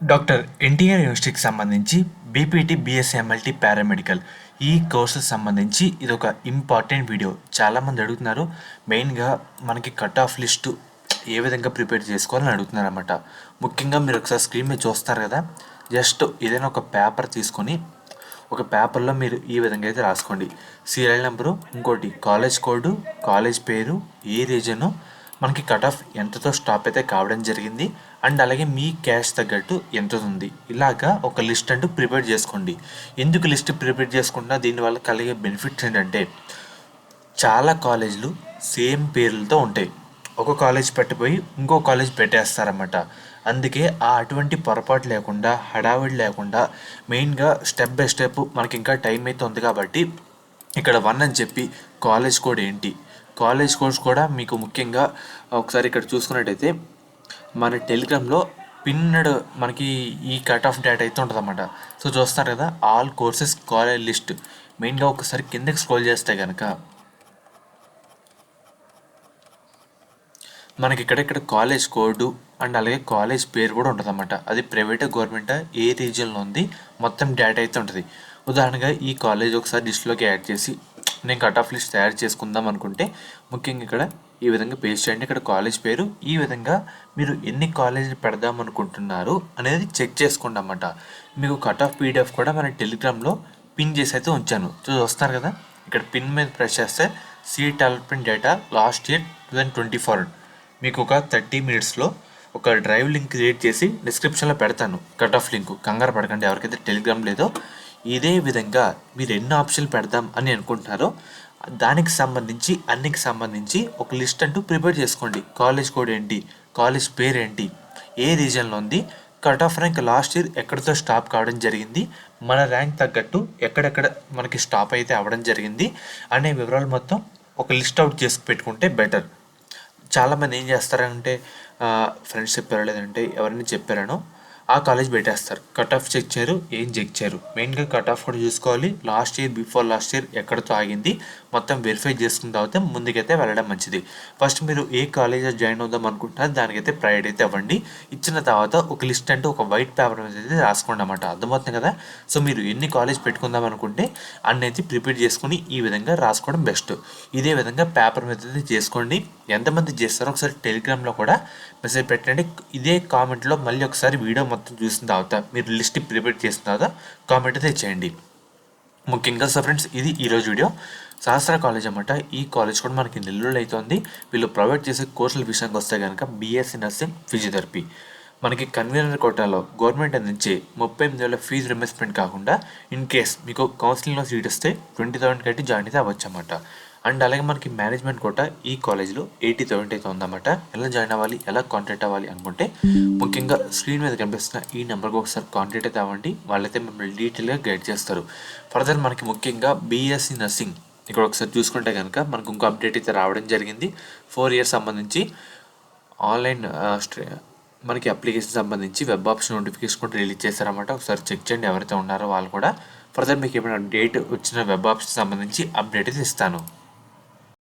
Doctor NTR యూనివర్సిటీకి సంబంధించి BPT, BSc, MLT, paramedical ఈ కోర్సెస్ సంబంధించి ఇది ఒక ఇంపార్టెంట్ వీడియో. చాలామంది అడుగుతున్నారు, మెయిన్గా మనకి కట్ ఆఫ్ లిస్టు ఏ విధంగా ప్రిపేర్ చేసుకోవాలని అడుగుతున్నారు అనమాట. ముఖ్యంగా మీరు ఒకసారి స్క్రీన్ మీద చూస్తారు కదా, జస్ట్ ఏదైనా ఒక పేపర్ తీసుకొని ఒక పేపర్లో మీరు ఈ విధంగా అయితే రాసుకోండి. సీరియల్ నెంబరు, ఇంకోటి కాలేజ్ కోడు, కాలేజ్ పేరు, ఏ రీజను, మనకి కట్ ఆఫ్ ఎంతతో స్టాప్ అయితే కావడం జరిగింది, అండ్ అలాగే మీ క్యాష్ తగ్గట్టు ఎంత ఉంది, ఇలాగా ఒక లిస్ట్ అంటూ ప్రిపేర్ చేసుకోండి. ఎందుకు లిస్ట్ ప్రిపేర్ చేసుకుంటున్నా, దీనివల్ల కలిగే బెనిఫిట్స్ ఏంటంటే చాలా కాలేజీలు సేమ్ పేర్లతో ఉంటాయి. ఒక కాలేజ్ పెట్టిపోయి ఇంకో కాలేజ్ పెట్టేస్తారన్నమాట. అందుకే అటువంటి పొరపాటు లేకుండా, హడావిడి లేకుండా, మెయిన్గా స్టెప్ బై స్టెప్ మనకి ఇంకా టైం అయితే ఉంది కాబట్టి ఇక్కడ 1 అని చెప్పి కాలేజ్ కోడ్ ఏంటి, కాలేజ్ కోడ్స్ కూడా మీకు ముఖ్యంగా ఒకసారి ఇక్కడ చూసుకున్నట్టయితే మన టెలిగ్రామ్లో పిన్నడ్ మనకి ఈ కట్ ఆఫ్ డేటా అయితే ఉంటుందన్నమాట. సో చూస్తారు కదా, ఆల్ కోర్సెస్ కాలేజ్ లిస్ట్. మెయిన్గా ఒకసారి కిందకి స్క్రోల్ చేస్తే కనుక మనకి ఇక్కడ కాలేజ్ కోడ్ అండ్ అలాగే కాలేజ్ పేరు కూడా ఉంటుందన్నమాట. అది ప్రైవేట్, గవర్నమెంట్, ఏ రీజియన్లో ఉంది, మొత్తం డేటా అయితే ఉంటుంది. ఉదాహరణగా ఈ కాలేజ్ ఒకసారి లిస్టులోకి యాడ్ చేసి నేను కట్ ఆఫ్ లిస్ట్ తయారు చేసుకుందాం అనుకుంటే ముఖ్యంగా ఇక్కడ ఈ విధంగా పేస్ట్ చేయండి. ఇక్కడ కాలేజ్ పేరు, ఈ విధంగా మీరు ఎన్ని కాలేజీలు పెడదాం అనుకుంటున్నారు అనేది చెక్ చేసుకోండి అన్నమాట. మీకు కట్ ఆఫ్ పీడిఎఫ్ కూడా మన టెలిగ్రామ్లో పిన్ చేసి అయితే ఉంచాను. చూస్తారు కదా, ఇక్కడ పిన్ మీద ప్రెస్ చేస్తే seat allotment data last year 2024 మీకు ఒక 30 మినిట్స్లో ఒక డ్రైవ్ లింక్ క్రియేట్ చేసి డిస్క్రిప్షన్లో పెడతాను. కట్ ఆఫ్ లింక్ కంగారు పడకండి, ఎవరికైతే టెలిగ్రామ్ లేదో. ఇదే విధంగా మీరు ఎన్ని ఆప్షన్లు పెడదాం అని అనుకుంటున్నారో దానికి సంబంధించి అన్నికి సంబంధించి ఒక లిస్ట్ అంటూ ప్రిపేర్ చేసుకోండి. కాలేజ్ కోడ్ ఏంటి, కాలేజ్ పేరు ఏంటి, ఏ రీజన్లో ఉంది, cut off rank last year ఎక్కడితో స్టాప్ కావడం జరిగింది, మన ర్యాంక్ తగ్గట్టు ఎక్కడెక్కడ మనకి స్టాప్ అయితే అవ్వడం జరిగింది అనే వివరాలు మొత్తం ఒక లిస్ట్ అవుట్ చేసి పెట్టుకుంటే బెటర్. చాలామంది ఏం చేస్తారంటే ఫ్రెండ్స్ చెప్పారో లేదంటే ఎవరైనా చెప్పారనో ఆ కాలేజ్ పెట్టేస్తారు. కట్ ఆఫ్ చెక్ చేయరు, ఏం చెక్ చేయరు. మెయిన్గా కట్ ఆఫ్ కూడా చూసుకోవాలి. Last year, before last year ఎక్కడితో ఆగింది మొత్తం వెరిఫై చేసుకున్న తర్వాత ముందుకైతే వెళ్ళడం మంచిది. ఫస్ట్ మీరు ఏ కాలేజ్లో జాయిన్ అవుదాం అనుకుంటున్నారో దానికైతే ప్రయారిటీ అయితే ఇవ్వండి. ఇచ్చిన తర్వాత ఒక లిస్ట్ అంటే ఒక వైట్ పేపర్ మీద అయితే రాసుకోండి అన్నమాట. అర్థమవుతుంది కదా. సో మీరు ఎన్ని కాలేజ్ పెట్టుకుందాం అనుకుంటే అన్నైతే ప్రిపేర్ చేసుకుని ఈ విధంగా రాసుకోవడం బెస్ట్. ఇదే విధంగా పేపర్ మీద అయితే చేసుకోండి. ఎంతమంది చేస్తారో ఒకసారి టెలిగ్రామ్లో కూడా మెసేజ్ పెట్టండి. ఇదే కామెంట్లో మళ్ళీ ఒకసారి వీడియో మొత్తం చూసిన తర్వాత మీరు లిస్ట్ ప్రిపేర్ చేసిన తర్వాత కామెంట్ అయితే చేయండి. ముఖ్యంగా సో ఫ్రెండ్స్, ఇది ఈరోజు వీడియో. సహస్ర కాలేజ్ అన్నమాట. ఈ కాలేజ్ కూడా మనకి నెల్లూరులో అవుతుంది. వీళ్ళు ప్రొవైడ్ చేసే కోర్సుల విషయానికి వస్తే కనుక బీఎస్సీ నర్సింగ్, ఫిజియోథెరపీ. మనకి కన్వీనర్ కోటాలో గవర్నమెంట్ అందించే 38,000 ఫీజు రిమెస్మెంట్ కాకుండా ఇన్ కేస్ మీకు కౌన్సిలింగ్లో సీట్ వస్తే 20,000 కట్టి జాయిన్ అయితే అవ్వచ్చు అన్నమాట. అండ్ అలాగే మనకి మేనేజ్మెంట్ కోటా ఈ కాలేజ్లో 80,000 అయితే ఉందన్నమాట. ఎలా జాయిన్ అవ్వాలి, ఎలా కాంటాక్ట్ అవ్వాలి అనుకుంటే ముఖ్యంగా స్క్రీన్ మీద కనిపిస్తున్న ఈ నెంబర్కి ఒకసారి కాంటాక్ట్ అయితే అవ్వండి. వాళ్ళైతే మిమ్మల్ని డీటెయిల్గా గైడ్ చేస్తారు. ఫర్దర్ మనకి ముఖ్యంగా బీఎస్సీ నర్సింగ్ ఇక్కడ ఒకసారి చూసుకుంటే కనుక మనకు ఇంకో అప్డేట్ అయితే రావడం జరిగింది. 4 ఇయర్స్ సంబంధించి ఆన్లైన్ మనకి అప్లికేషన్ సంబంధించి వెబ్ ఆప్షన్ నోటిఫికేషన్ కూడా రిలీజ్ చేశారన్నమాట. ఒకసారి చెక్ చేయండి ఎవరైతే ఉన్నారో వాళ్ళు కూడా. ఫర్దర్ మీకు ఏమైనా డేట్ వచ్చిన వెబ్ ఆప్షన్ సంబంధించి అప్డేట్ అయితే ఇస్తాను.